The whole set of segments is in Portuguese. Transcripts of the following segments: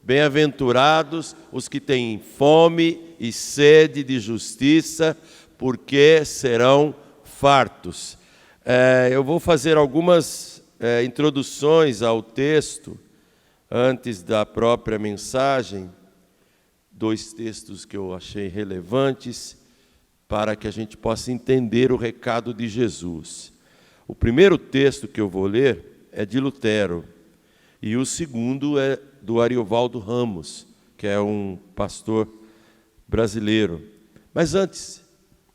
Bem-aventurados os que têm fome e sede de justiça, porque serão fartos. Eu vou fazer algumas introduções ao texto, antes da própria mensagem, 2 textos que eu achei relevantes, para que a gente possa entender o recado de Jesus. O primeiro texto que eu vou ler é de Lutero, e o segundo é do Ariovaldo Ramos, que é um pastor brasileiro. Mas antes,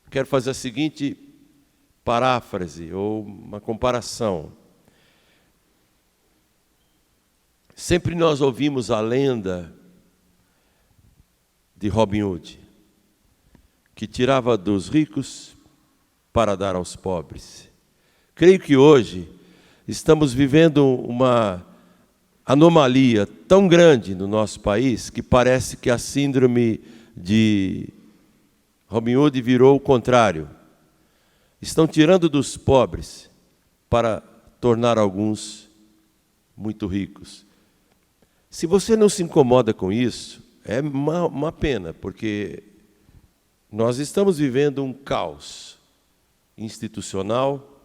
quero fazer a seguinte paráfrase, ou uma comparação. Sempre nós ouvimos a lenda de Robin Hood, que tirava dos ricos para dar aos pobres. Creio que hoje estamos vivendo uma anomalia tão grande no nosso país que parece que a síndrome de Robin Hood virou o contrário. Estão tirando dos pobres para tornar alguns muito ricos. Se você não se incomoda com isso, é uma pena, porque nós estamos vivendo um caos institucional,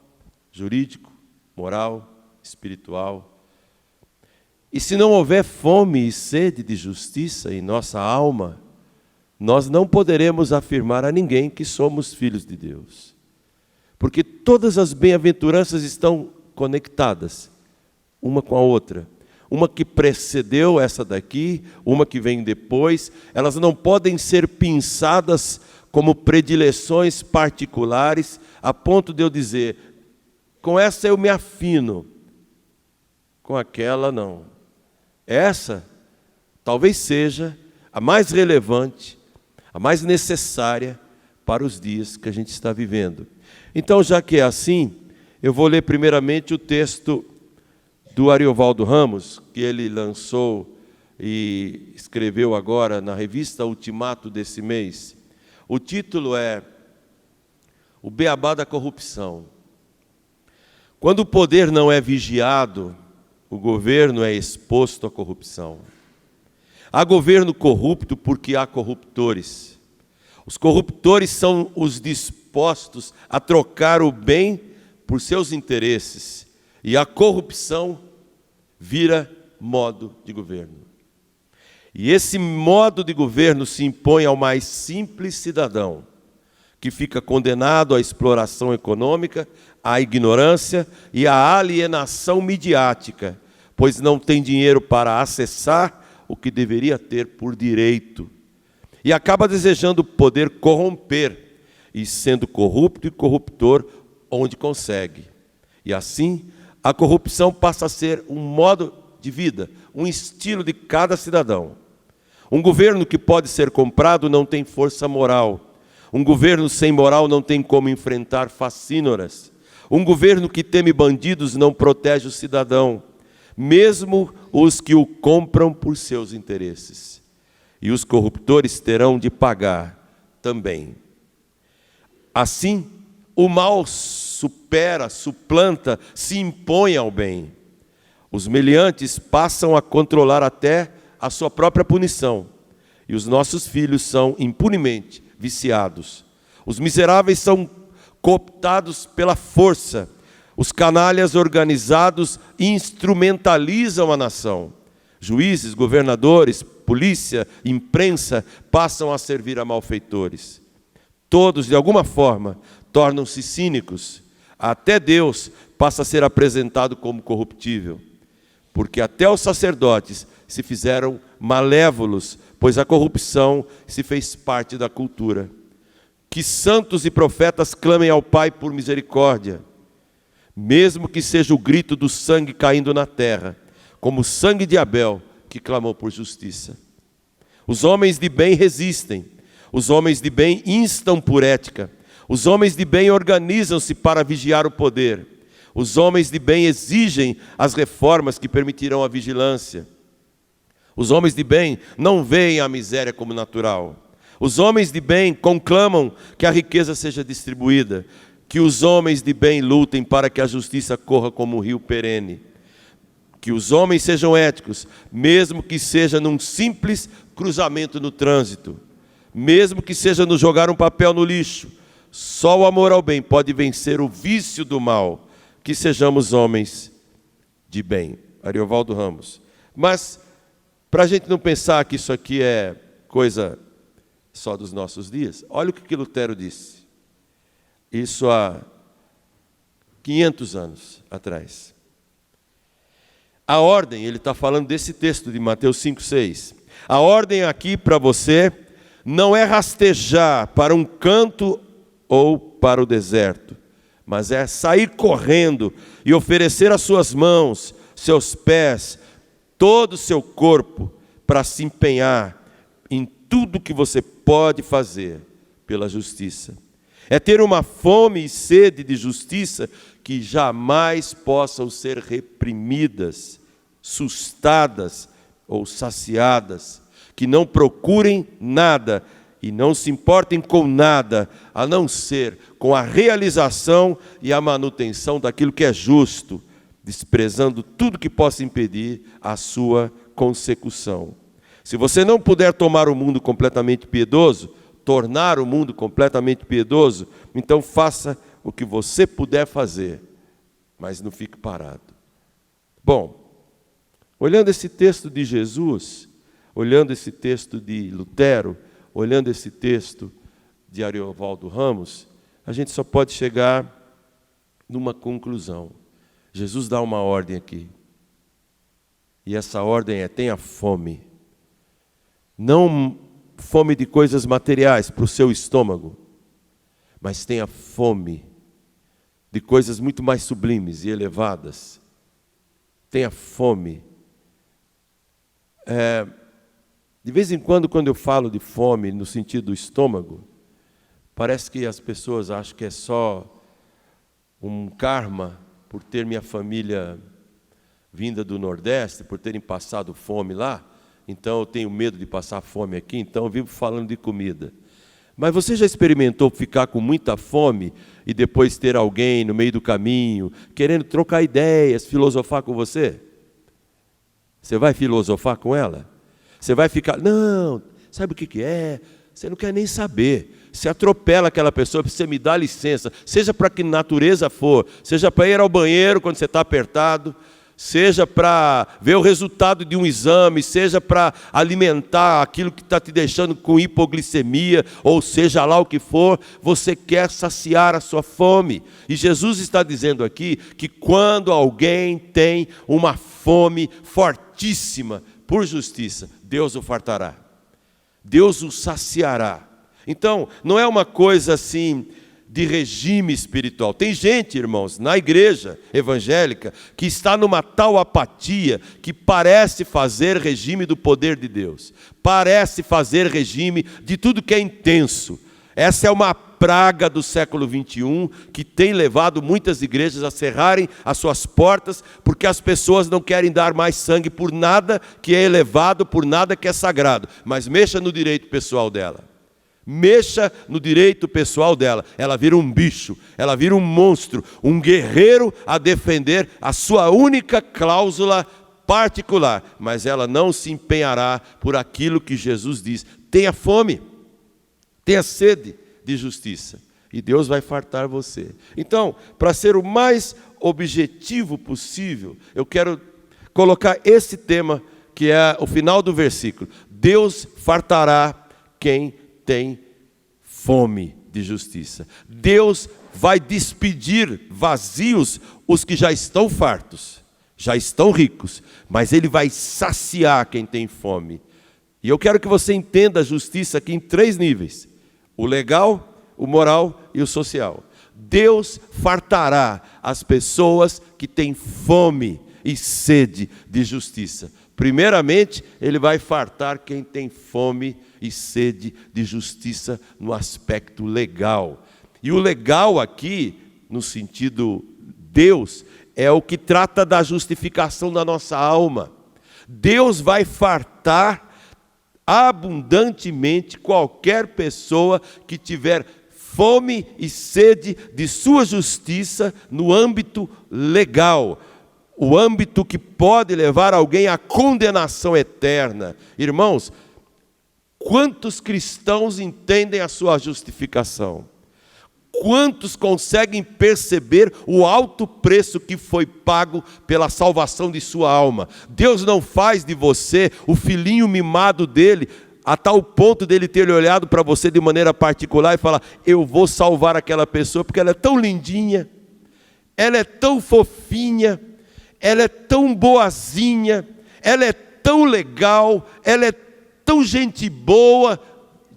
jurídico, moral, espiritual. E se não houver fome e sede de justiça em nossa alma, nós não poderemos afirmar a ninguém que somos filhos de Deus. Porque todas as bem-aventuranças estão conectadas, uma com a outra. Uma que precedeu essa daqui, uma que vem depois, elas não podem ser pinçadas como predileções particulares, a ponto de eu dizer, com essa eu me afino, com aquela não. Essa talvez seja a mais relevante, a mais necessária para os dias que a gente está vivendo. Então, já que é assim, eu vou ler primeiramente o texto do Ariovaldo Ramos, que ele lançou e escreveu agora na revista Ultimato desse mês. O título é O Beabá da Corrupção. Quando o poder não é vigiado, o governo é exposto à corrupção. Há governo corrupto porque há corruptores. Os corruptores são os dispostos a trocar o bem por seus interesses. E a corrupção vira modo de governo. E esse modo de governo se impõe ao mais simples cidadão, que fica condenado à exploração econômica, à ignorância e à alienação midiática, pois não tem dinheiro para acessar o que deveria ter por direito. E acaba desejando poder corromper, e sendo corrupto e corruptor onde consegue. E assim, a corrupção passa a ser um modo de vida, um estilo de cada cidadão. Um governo que pode ser comprado não tem força moral. Um governo sem moral não tem como enfrentar facínoras. Um governo que teme bandidos não protege o cidadão, mesmo os que o compram por seus interesses. E os corruptores terão de pagar também. Assim, o mal suplanta, se impõe ao bem. Os meliantes passam a controlar até a sua própria punição. E os nossos filhos são impunemente viciados. Os miseráveis são cooptados pela força. Os canalhas organizados instrumentalizam a nação. Juízes, governadores, polícia, imprensa passam a servir a malfeitores. Todos, de alguma forma, tornam-se cínicos. Até Deus passa a ser apresentado como corruptível. Porque até os sacerdotes se fizeram malévolos, pois a corrupção se fez parte da cultura. Que santos e profetas clamem ao Pai por misericórdia, mesmo que seja o grito do sangue caindo na terra, como o sangue de Abel, que clamou por justiça. Os homens de bem resistem, os homens de bem instam por ética, os homens de bem organizam-se para vigiar o poder, os homens de bem exigem as reformas que permitirão a vigilância. Os homens de bem não veem a miséria como natural. Os homens de bem conclamam que a riqueza seja distribuída, que os homens de bem lutem para que a justiça corra como um rio perene. Que os homens sejam éticos, mesmo que seja num simples cruzamento no trânsito, mesmo que seja no jogar um papel no lixo. Só o amor ao bem pode vencer o vício do mal. Que sejamos homens de bem. Ariovaldo Ramos. Mas, para a gente não pensar que isso aqui é coisa só dos nossos dias, olha o que Lutero disse. Isso há 500 anos atrás. A ordem, ele está falando desse texto de Mateus 5,6. A ordem aqui para você não é rastejar para um canto ou para o deserto, mas é sair correndo e oferecer as suas mãos, seus pés, todo o seu corpo para se empenhar em tudo que você pode fazer pela justiça. É ter uma fome e sede de justiça que jamais possam ser reprimidas, sustadas ou saciadas, que não procurem nada e não se importem com nada, a não ser com a realização e a manutenção daquilo que é justo, desprezando tudo que possa impedir a sua consecução. Se você não puder tomar o mundo completamente piedoso, tornar o mundo completamente piedoso, então faça o que você puder fazer, mas não fique parado. Bom, olhando esse texto de Jesus, olhando esse texto de Lutero, olhando esse texto de Ariovaldo Ramos, a gente só pode chegar numa conclusão. Jesus dá uma ordem aqui. E essa ordem é: tenha fome. Não fome de coisas materiais para o seu estômago, mas tenha fome de coisas muito mais sublimes e elevadas. Tenha fome. De vez em quando eu falo de fome no sentido do estômago, parece que as pessoas acham que é só um karma por ter minha família vinda do Nordeste, por terem passado fome lá, então eu tenho medo de passar fome aqui, então eu vivo falando de comida. Mas você já experimentou ficar com muita fome e depois ter alguém no meio do caminho, querendo trocar ideias, filosofar com você? Você vai filosofar com ela? Você vai ficar, não, sabe o que é? Você não quer nem saber. Você atropela aquela pessoa, você me dá licença, seja para que natureza for, seja para ir ao banheiro quando você está apertado, seja para ver o resultado de um exame, seja para alimentar aquilo que está te deixando com hipoglicemia, ou seja lá o que for, você quer saciar a sua fome. E Jesus está dizendo aqui que quando alguém tem uma fome fortíssima por justiça, Deus o fartará, Deus o saciará. Então, não é uma coisa assim de regime espiritual. Tem gente, irmãos, na igreja evangélica, que está numa tal apatia que parece fazer regime do poder de Deus, parece fazer regime de tudo que é intenso. Essa é uma praga do século 21 que tem levado muitas igrejas a cerrarem as suas portas, porque as pessoas não querem dar mais sangue por nada que é elevado, por nada que é sagrado. Mas mexa no direito pessoal dela. Mexa no direito pessoal dela, ela vira um bicho, ela vira um monstro, um guerreiro a defender a sua única cláusula particular, mas ela não se empenhará por aquilo que Jesus diz. Tenha fome, tenha sede de justiça, e Deus vai fartar você. Então, para ser o mais objetivo possível, eu quero colocar esse tema, que é o final do versículo. Deus fartará quem tem fome de justiça. Deus vai despedir vazios os que já estão fartos, já estão ricos, mas Ele vai saciar quem tem fome. E eu quero que você entenda a justiça aqui em 3 níveis: o legal, o moral e o social. Deus fartará as pessoas que têm fome e sede de justiça. Primeiramente, Ele vai fartar quem tem fome e sede de justiça no aspecto legal. E o legal aqui, no sentido Deus, é o que trata da justificação da nossa alma. Deus vai fartar abundantemente qualquer pessoa que tiver fome e sede de sua justiça no âmbito legal. o âmbito que pode levar alguém à condenação eterna. Irmãos, quantos cristãos entendem a sua justificação? Quantos conseguem perceber o alto preço que foi pago pela salvação de sua alma? Deus não faz de você o filhinho mimado dele, a tal ponto dele ter olhado para você de maneira particular e falar: eu vou salvar aquela pessoa porque ela é tão lindinha, ela é tão fofinha, ela é tão boazinha, ela é tão legal, ela é tão gente boa.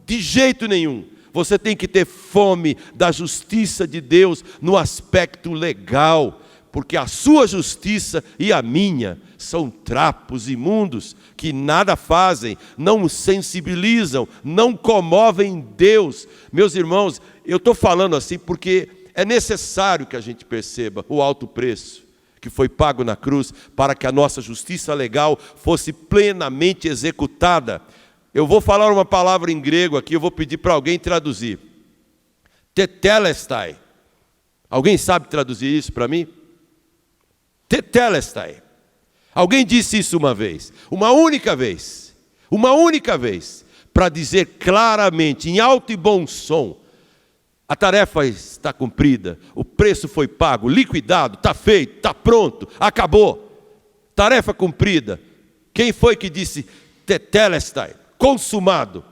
De jeito nenhum. Você tem que ter fome da justiça de Deus no aspecto legal, porque a sua justiça e a minha são trapos imundos que nada fazem, não sensibilizam, não comovem Deus. Meus irmãos, eu estou falando assim porque é necessário que a gente perceba o alto preço que foi pago na cruz para que a nossa justiça legal fosse plenamente executada. Eu vou falar uma palavra em grego aqui, eu vou pedir para alguém traduzir. Tetelestai. Alguém sabe traduzir isso para mim? Tetelestai. Alguém disse isso uma vez, uma única vez, para dizer claramente, em alto e bom som: a tarefa está cumprida, o preço foi pago, liquidado, está feito, está pronto, acabou. Tarefa cumprida. Quem foi que disse tetelestai? Consumado,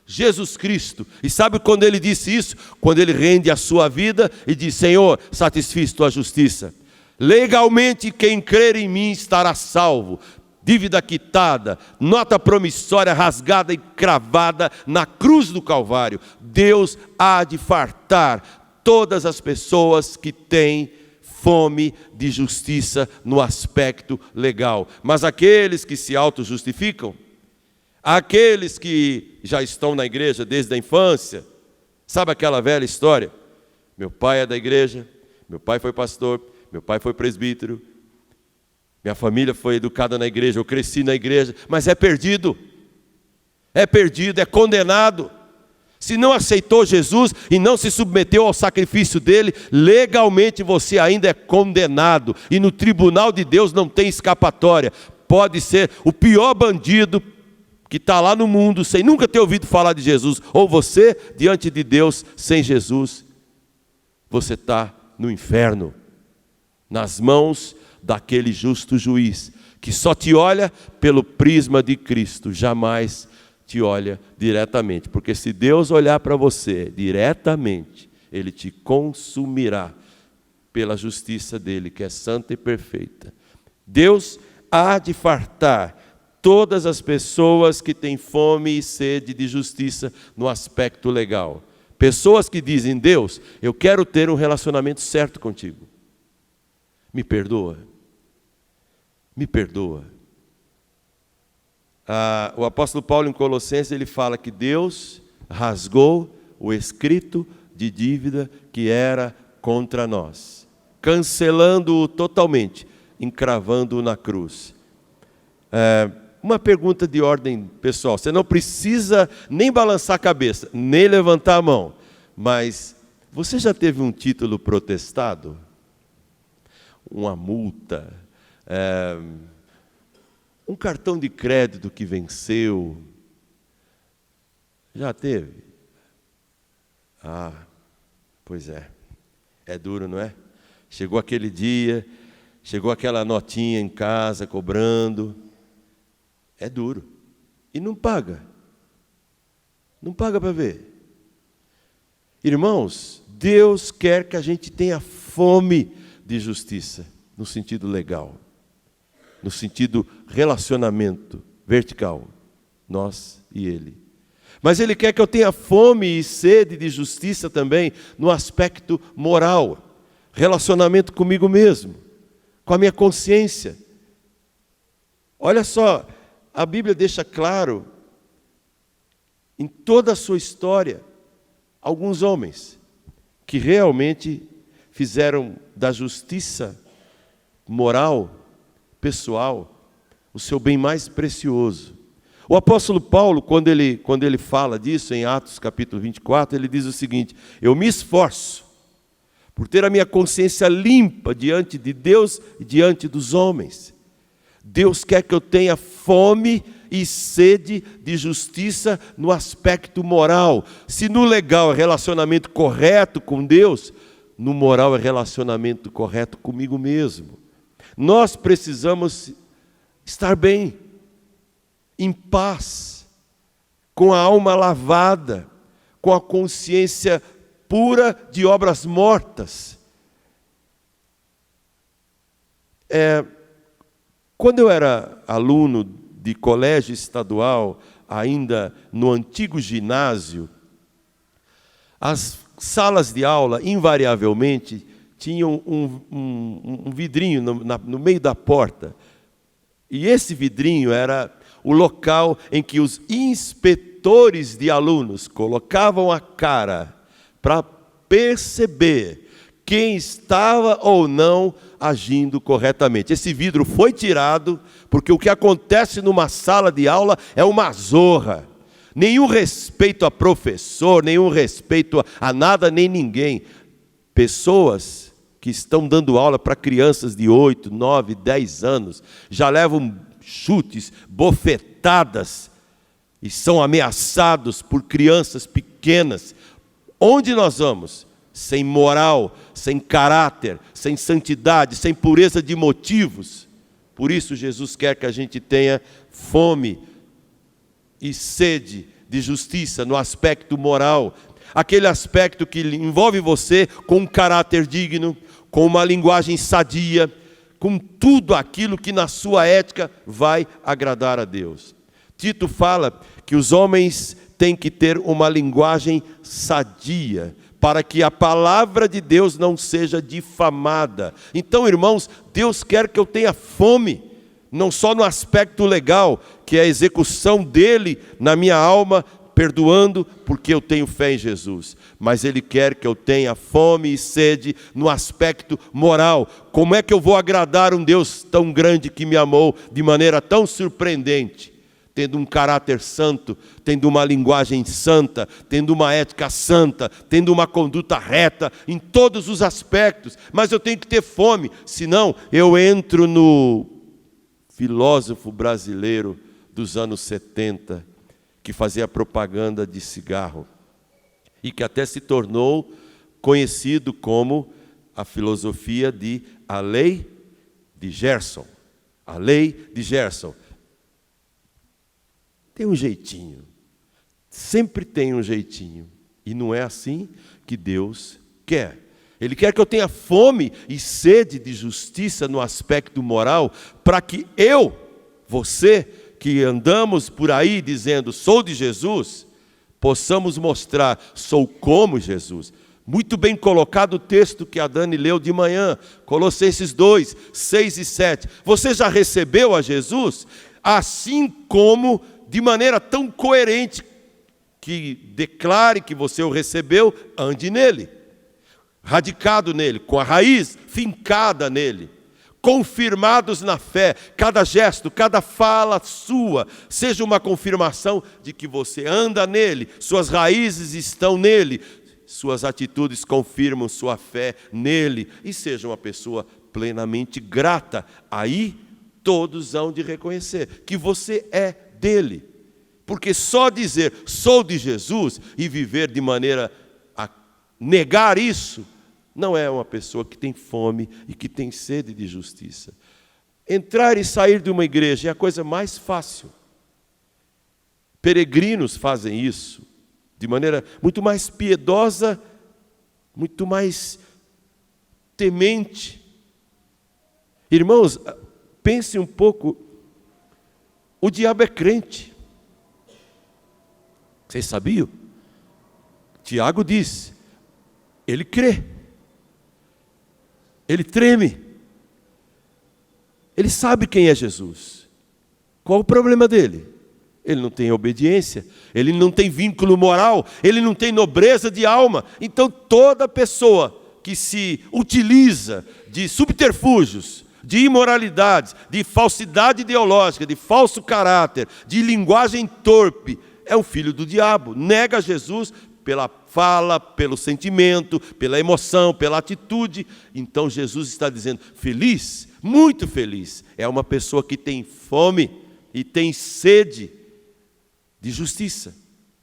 Jesus Cristo. E sabe quando ele disse isso? Quando ele rende a sua vida e diz: Senhor, satisfiz tua justiça. Legalmente quem crer em mim estará salvo. Dívida quitada, nota promissória rasgada e cravada na cruz do Calvário. Deus há de fartar todas as pessoas que têm fome de justiça no aspecto legal. Mas aqueles que se auto-justificam, aqueles que já estão na igreja desde a infância, sabe aquela velha história? Meu pai é da igreja, meu pai foi pastor, meu pai foi presbítero, minha família foi educada na igreja, eu cresci na igreja, mas é perdido, é condenado. Se não aceitou Jesus e não se submeteu ao sacrifício dele, legalmente você ainda é condenado. E no tribunal de Deus não tem escapatória. Pode ser o pior bandido que está lá no mundo sem nunca ter ouvido falar de Jesus, ou você, diante de Deus, sem Jesus, você está no inferno, nas mãos daquele justo juiz, que só te olha pelo prisma de Cristo, jamais te olha diretamente, porque se Deus olhar para você diretamente, Ele te consumirá pela justiça dEle, que é santa e perfeita. Deus há de fartar todas as pessoas que têm fome e sede de justiça no aspecto legal. Pessoas que dizem: Deus, eu quero ter um relacionamento certo contigo. Me perdoa. Me perdoa. O apóstolo Paulo em Colossenses, ele fala que Deus rasgou o escrito de dívida que era contra nós, cancelando-o totalmente, encravando-o na cruz. Uma pergunta de ordem pessoal, você não precisa nem balançar a cabeça, nem levantar a mão, mas você já teve um título protestado? Uma multa? Um cartão de crédito que venceu? Já teve? Pois é. É duro, não é? Chegou aquele dia, chegou aquela notinha em casa cobrando. É duro. E não paga. Não paga para ver. Irmãos, Deus quer que a gente tenha fome de justiça, no sentido legal, no sentido relacionamento vertical, nós e Ele. Mas Ele quer que eu tenha fome e sede de justiça também no aspecto moral, relacionamento comigo mesmo, com a minha consciência. Olha só, a Bíblia deixa claro, em toda a sua história, alguns homens que realmente fizeram da justiça moral, pessoal, o seu bem mais precioso. O apóstolo Paulo, quando ele fala disso em Atos capítulo 24, ele diz o seguinte: eu me esforço por ter a minha consciência limpa diante de Deus e diante dos homens. Deus quer que eu tenha fome e sede de justiça no aspecto moral. Se no legal é relacionamento correto com Deus, no moral é relacionamento correto comigo mesmo. Nós precisamos estar bem, em paz, com a alma lavada, com a consciência pura de obras mortas. Quando eu era aluno de colégio estadual, ainda no antigo ginásio, as salas de aula, invariavelmente, tinham um vidrinho no meio da porta. E esse vidrinho era o local em que os inspetores de alunos colocavam a cara para perceber quem estava ou não agindo corretamente. Esse vidro foi tirado, porque o que acontece numa sala de aula é uma zorra. Nenhum respeito a professor, nenhum respeito a nada nem ninguém. Pessoas que estão dando aula para crianças de 8, 9, 10 anos, já levam chutes, bofetadas, e são ameaçados por crianças pequenas. Onde nós vamos? Sem moral, sem caráter, sem santidade, sem pureza de motivos. Por isso Jesus quer que a gente tenha fome e sede de justiça no aspecto moral. Aquele aspecto que envolve você com um caráter digno, com uma linguagem sadia, com tudo aquilo que na sua ética vai agradar a Deus. Tito fala que os homens têm que ter uma linguagem sadia, para que a palavra de Deus não seja difamada. Então, irmãos, Deus quer que eu tenha fome, não só no aspecto legal, que é a execução dele na minha alma, perdoando porque eu tenho fé em Jesus, mas Ele quer que eu tenha fome e sede no aspecto moral. Como é que eu vou agradar um Deus tão grande que me amou de maneira tão surpreendente? Tendo um caráter santo, tendo uma linguagem santa, tendo uma ética santa, tendo uma conduta reta em todos os aspectos. Mas eu tenho que ter fome, senão eu entro no filósofo brasileiro dos anos 70, que fazia propaganda de cigarro, e que até se tornou conhecido como a filosofia de a lei de Gerson. A lei de Gerson. Tem um jeitinho, sempre tem um jeitinho, e não é assim que Deus quer. Ele quer que eu tenha fome e sede de justiça no aspecto moral, para que eu, você, que andamos por aí dizendo, sou de Jesus, possamos mostrar, sou como Jesus. Muito bem colocado o texto que a Dani leu de manhã, Colossenses 2, 6 e 7. Você já recebeu a Jesus? Assim como, de maneira tão coerente, que declare que você o recebeu, ande nele. Radicado nele, com a raiz fincada nele. Confirmados na fé, cada gesto, cada fala sua, seja uma confirmação de que você anda nele, suas raízes estão nele, suas atitudes confirmam sua fé nele, e seja uma pessoa plenamente grata. Aí todos hão de reconhecer que você é dele, porque só dizer sou de Jesus e viver de maneira a negar isso, não é uma pessoa que tem fome e que tem sede de justiça. Entrar e sair de uma igreja é a coisa mais fácil. Peregrinos fazem isso de maneira muito mais piedosa, muito mais temente. Irmãos, pense um pouco, o diabo é crente. Vocês sabiam? Tiago diz, ele crê. Ele treme. Ele sabe quem é Jesus. Qual o problema dele? Ele não tem obediência, ele não tem vínculo moral, ele não tem nobreza de alma. Então toda pessoa que se utiliza de subterfúgios, de imoralidades, de falsidade ideológica, de falso caráter, de linguagem torpe, é um filho do diabo. Nega Jesus pela fala, pelo sentimento, pela emoção, pela atitude. Então Jesus está dizendo, feliz, muito feliz, é uma pessoa que tem fome e tem sede de justiça,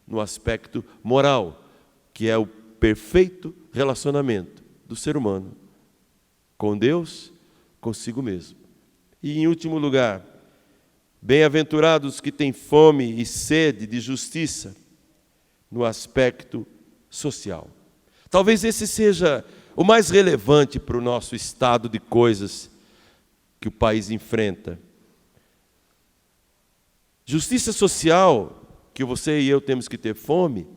no aspecto moral, que é o perfeito relacionamento do ser humano com Deus, consigo mesmo. E em último lugar, bem-aventurados que têm fome e sede de justiça no aspecto social. Talvez esse seja o mais relevante para o nosso estado de coisas que o país enfrenta. Justiça social, que você e eu temos que ter fome,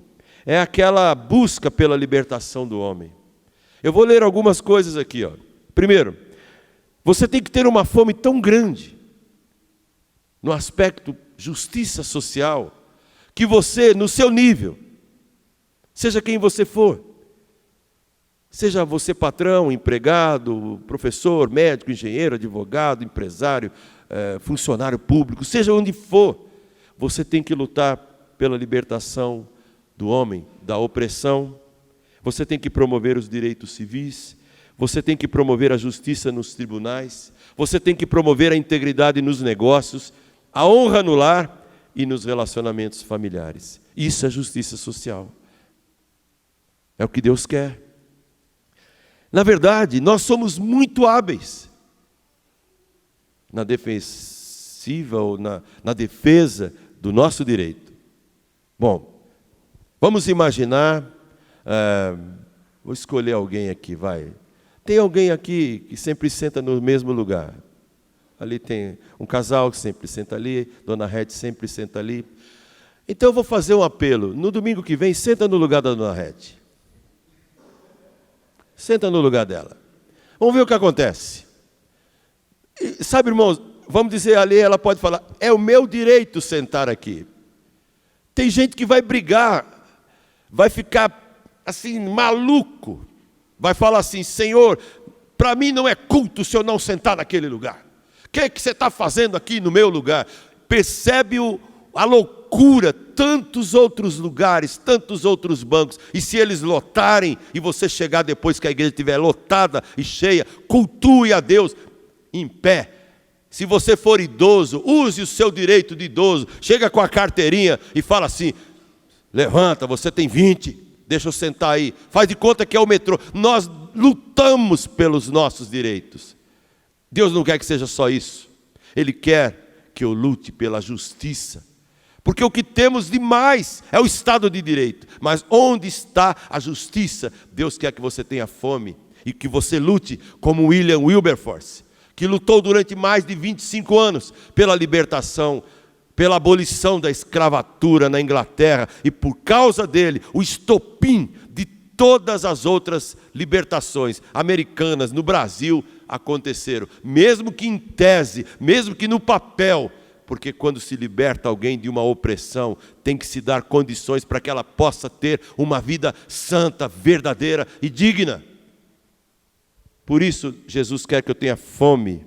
é aquela busca pela libertação do homem. Eu vou ler algumas coisas aqui, ó. Primeiro, você tem que ter uma fome tão grande no aspecto justiça social, que você, no seu nível, seja quem você for, seja você patrão, empregado, professor, médico, engenheiro, advogado, empresário, funcionário público, seja onde for, você tem que lutar pela libertação do homem, da opressão. Você tem que promover os direitos civis, você tem que promover a justiça nos tribunais, você tem que promover a integridade nos negócios, a honra no lar e nos relacionamentos familiares. Isso é justiça social. É o que Deus quer. Na verdade, nós somos muito hábeis na defensiva ou na defesa do nosso direito. Bom, vamos imaginar, vou escolher alguém aqui, vai. Tem alguém aqui que sempre senta no mesmo lugar. Ali tem um casal que sempre senta ali, Dona Rete sempre senta ali. Então eu vou fazer um apelo. No domingo que vem, senta no lugar da Dona Rete. Senta no lugar dela. Vamos ver o que acontece. E, sabe, irmãos, vamos dizer ali, ela pode falar, é o meu direito sentar aqui. Tem gente que vai brigar, vai ficar assim, maluco. Vai falar assim, Senhor, para mim não é culto se eu não sentar naquele lugar. O que é que você está fazendo aqui no meu lugar? Percebe a loucura, tantos outros lugares, tantos outros bancos. E se eles lotarem, e você chegar depois que a igreja estiver lotada e cheia, cultue a Deus em pé. Se você for idoso, use o seu direito de idoso. Chega com a carteirinha e fala assim, levanta, você tem 20, deixa eu sentar aí. Faz de conta que é o metrô. Nós lutamos pelos nossos direitos. Deus não quer que seja só isso. Ele quer que eu lute pela justiça. Porque o que temos demais é o Estado de Direito. Mas onde está a justiça? Deus quer que você tenha fome e que você lute como William Wilberforce, que lutou durante mais de 25 anos pela libertação, pela abolição da escravatura na Inglaterra. E por causa dele, o estopim de todas as outras libertações americanas no Brasil aconteceram, mesmo que em tese, mesmo que no papel, porque quando se liberta alguém de uma opressão, tem que se dar condições para que ela possa ter uma vida santa, verdadeira e digna. Por isso, Jesus quer que eu tenha fome,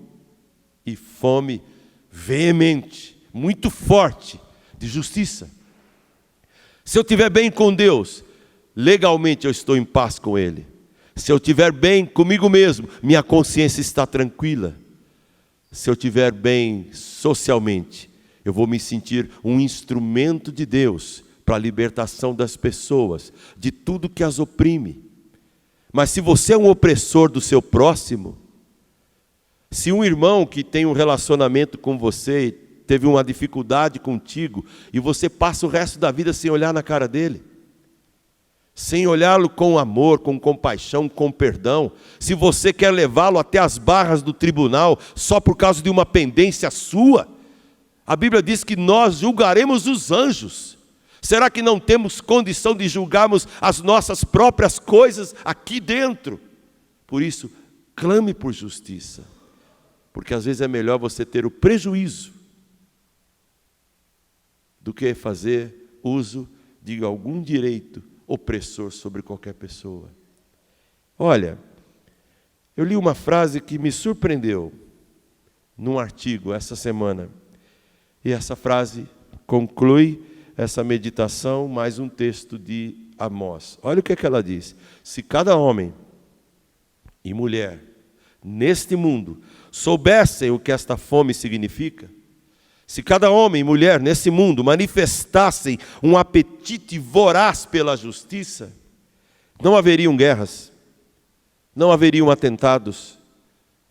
e fome veemente, muito forte, de justiça. Se eu estiver bem com Deus, legalmente eu estou em paz com Ele. Se eu estiver bem comigo mesmo, minha consciência está tranquila. Se eu estiver bem socialmente, eu vou me sentir um instrumento de Deus para a libertação das pessoas, de tudo que as oprime. Mas se você é um opressor do seu próximo, se um irmão que tem um relacionamento com você, teve uma dificuldade contigo, e você passa o resto da vida sem olhar na cara dele, sem olhá-lo com amor, com compaixão, com perdão, se você quer levá-lo até as barras do tribunal só por causa de uma pendência sua, a Bíblia diz que nós julgaremos os anjos. Será que não temos condição de julgarmos as nossas próprias coisas aqui dentro? Por isso, clame por justiça, porque às vezes é melhor você ter o prejuízo do que fazer uso de algum direito opressor sobre qualquer pessoa. Olha, eu li uma frase que me surpreendeu num artigo essa semana. E essa frase conclui essa meditação, mais um texto de Amós. Olha o que ela diz. Se cada homem e mulher neste mundo soubessem o que esta fome significa, se cada homem e mulher nesse mundo manifestassem um apetite voraz pela justiça, não haveriam guerras, não haveriam atentados,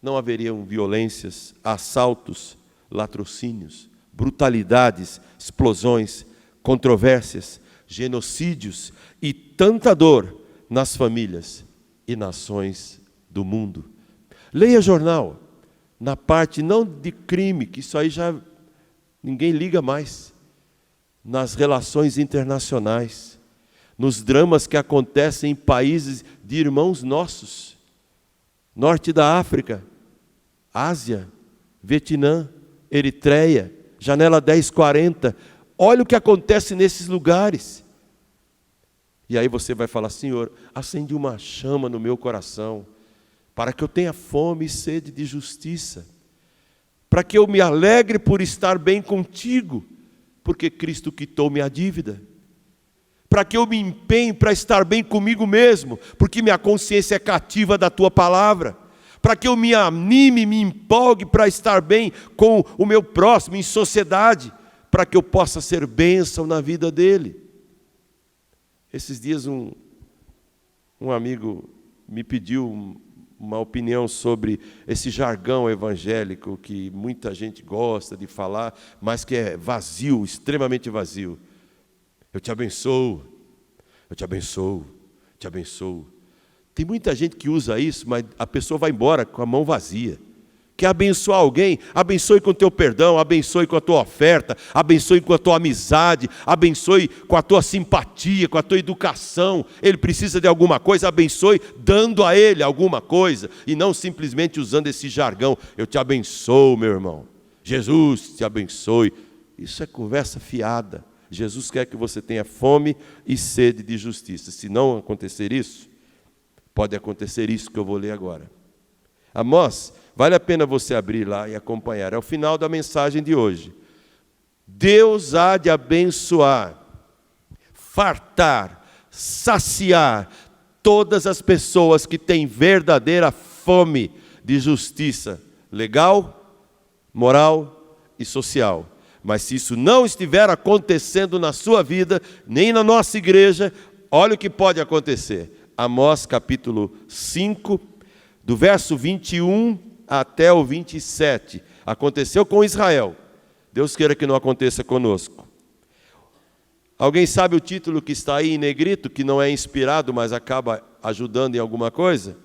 não haveriam violências, assaltos, latrocínios, brutalidades, explosões, controvérsias, genocídios e tanta dor nas famílias e nações do mundo. Leia jornal, na parte não de crime, que isso aí já ninguém liga mais, nas relações internacionais, nos dramas que acontecem em países de irmãos nossos, norte da África, Ásia, Vietnã, Eritreia, Janela 1040, olha o que acontece nesses lugares. E aí você vai falar: Senhor, acende uma chama no meu coração, para que eu tenha fome e sede de justiça, para que eu me alegre por estar bem contigo, porque Cristo quitou-me a dívida, para que eu me empenhe para estar bem comigo mesmo, porque minha consciência é cativa da tua palavra, para que eu me anime, me empolgue para estar bem com o meu próximo em sociedade, para que eu possa ser bênção na vida dele. Esses dias um amigo me pediu uma opinião sobre esse jargão evangélico que muita gente gosta de falar, mas que é vazio, extremamente vazio. Eu te abençoo, eu te abençoo, te abençoo. Tem muita gente que usa isso, mas a pessoa vai embora com a mão vazia. Quer abençoar alguém? Abençoe com o teu perdão, abençoe com a tua oferta, abençoe com a tua amizade, abençoe com a tua simpatia, com a tua educação. Ele precisa de alguma coisa, abençoe dando a ele alguma coisa, e não simplesmente usando esse jargão: eu te abençoo, meu irmão, Jesus te abençoe. Isso é conversa fiada. Jesus quer que você tenha fome e sede de justiça. Se não acontecer isso, pode acontecer isso que eu vou ler agora. Amós, vale a pena você abrir lá e acompanhar. É o final da mensagem de hoje. Deus há de abençoar, fartar, saciar todas as pessoas que têm verdadeira fome de justiça legal, moral e social. Mas se isso não estiver acontecendo na sua vida, nem na nossa igreja, olha o que pode acontecer. Amós capítulo 5, do verso 21 até o 27. Aconteceu com Israel. Deus queira que não aconteça conosco. Alguém sabe o título que está aí em negrito, que não é inspirado, mas acaba ajudando em alguma coisa?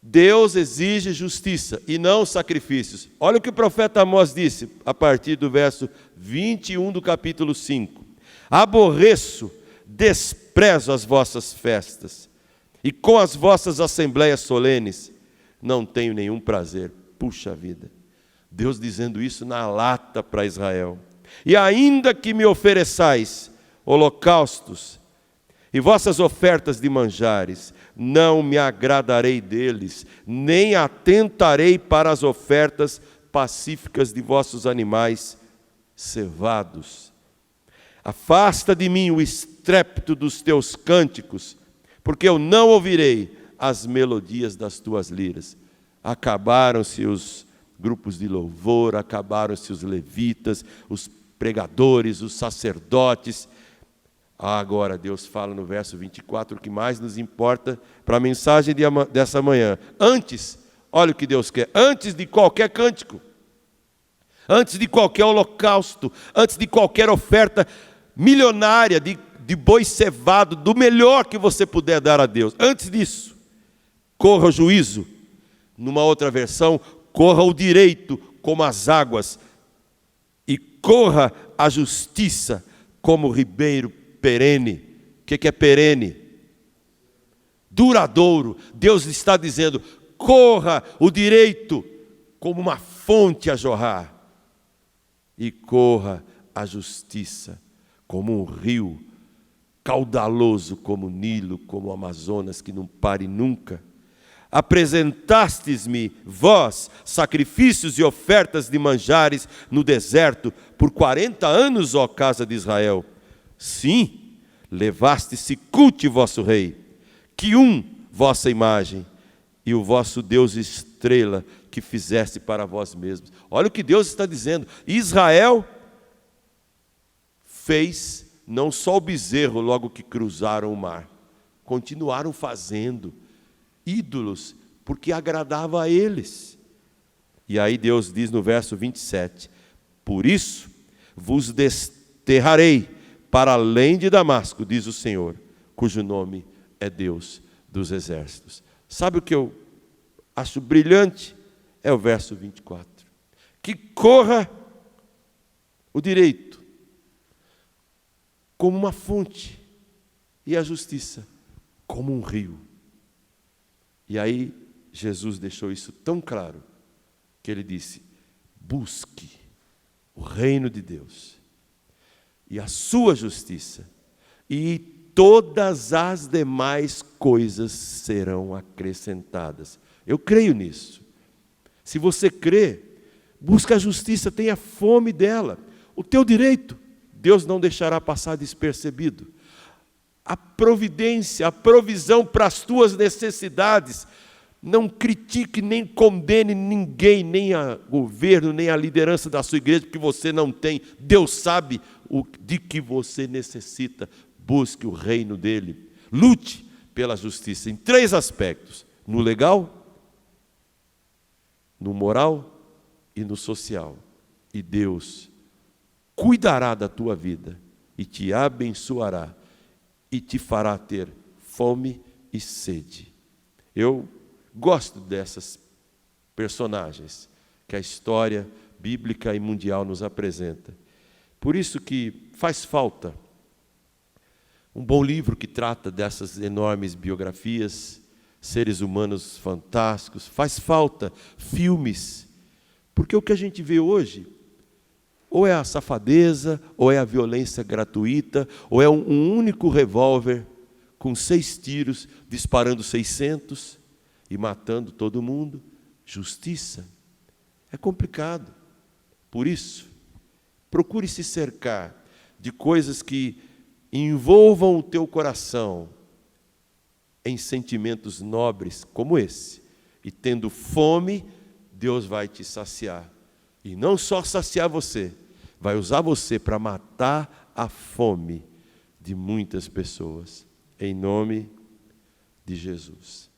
Deus exige justiça e não sacrifícios. Olha o que o profeta Amós disse a partir do verso 21 do capítulo 5. Aborreço, desprezo as vossas festas, e com as vossas assembleias solenes não tenho nenhum prazer. Puxa vida, Deus dizendo isso na lata para Israel. E ainda que me ofereçais holocaustos e vossas ofertas de manjares, não me agradarei deles, nem atentarei para as ofertas pacíficas de vossos animais cevados. Afasta de mim o estrépito dos teus cânticos, porque eu não ouvirei as melodias das tuas liras. Acabaram-se os grupos de louvor, acabaram-se os levitas, os pregadores, os sacerdotes. Agora Deus fala no verso 24 o que mais nos importa para a mensagem dessa manhã. Antes, olha o que Deus quer, antes de qualquer cântico, antes de qualquer holocausto, antes de qualquer oferta milionária de boi cevado, do melhor que você puder dar a Deus, antes disso, corra o juízo. Numa outra versão, corra o direito como as águas, e corra a justiça como o ribeiro perene. O que é perene? Duradouro. Deus está dizendo: corra o direito como uma fonte a jorrar, e corra a justiça como um rio caudaloso, como o Nilo, como o Amazonas, que não pare nunca. apresentastes-me, vós, sacrifícios e ofertas de manjares no deserto, por 40 anos, ó casa de Israel. Sim, levaste-se culte vosso rei, que vossa imagem, e o vosso Deus estrela, que fizeste para vós mesmos. Olha o que Deus está dizendo. Israel fez não só o bezerro logo que cruzaram o mar, continuaram fazendo ídolos, porque agradava a eles. E aí Deus diz no verso 27, por isso vos desterrarei para além de Damasco, diz o Senhor, cujo nome é Deus dos exércitos. Sabe o que eu acho brilhante? É o verso 24. Que corra o direito como uma fonte e a justiça como um rio. E aí Jesus deixou isso tão claro que ele disse, busque o reino de Deus e a sua justiça, e todas as demais coisas serão acrescentadas. Eu creio nisso. Se você crê, busca a justiça, tenha fome dela. O teu direito, Deus não deixará passar despercebido. A providência, a provisão para as tuas necessidades. Não critique nem condene ninguém, nem o governo, nem a liderança da sua igreja, porque você não tem. Deus sabe de que você necessita. Busque o reino dele. Lute pela justiça em 3 aspectos: no legal, no moral e no social. E Deus cuidará da tua vida e te abençoará e te fará ter fome e sede. Eu gosto dessas personagens que a história bíblica e mundial nos apresenta. Por isso que faz falta um bom livro que trata dessas enormes biografias, seres humanos fantásticos. Faz falta filmes, porque o que a gente vê hoje ou é a safadeza, ou é a violência gratuita, ou é um único revólver com 6 tiros, disparando 600 e matando todo mundo. Justiça é complicado. Por isso, procure se cercar de coisas que envolvam o teu coração em sentimentos nobres como esse. E tendo fome, Deus vai te saciar. E não só saciar você, vai usar você para matar a fome de muitas pessoas. Em nome de Jesus.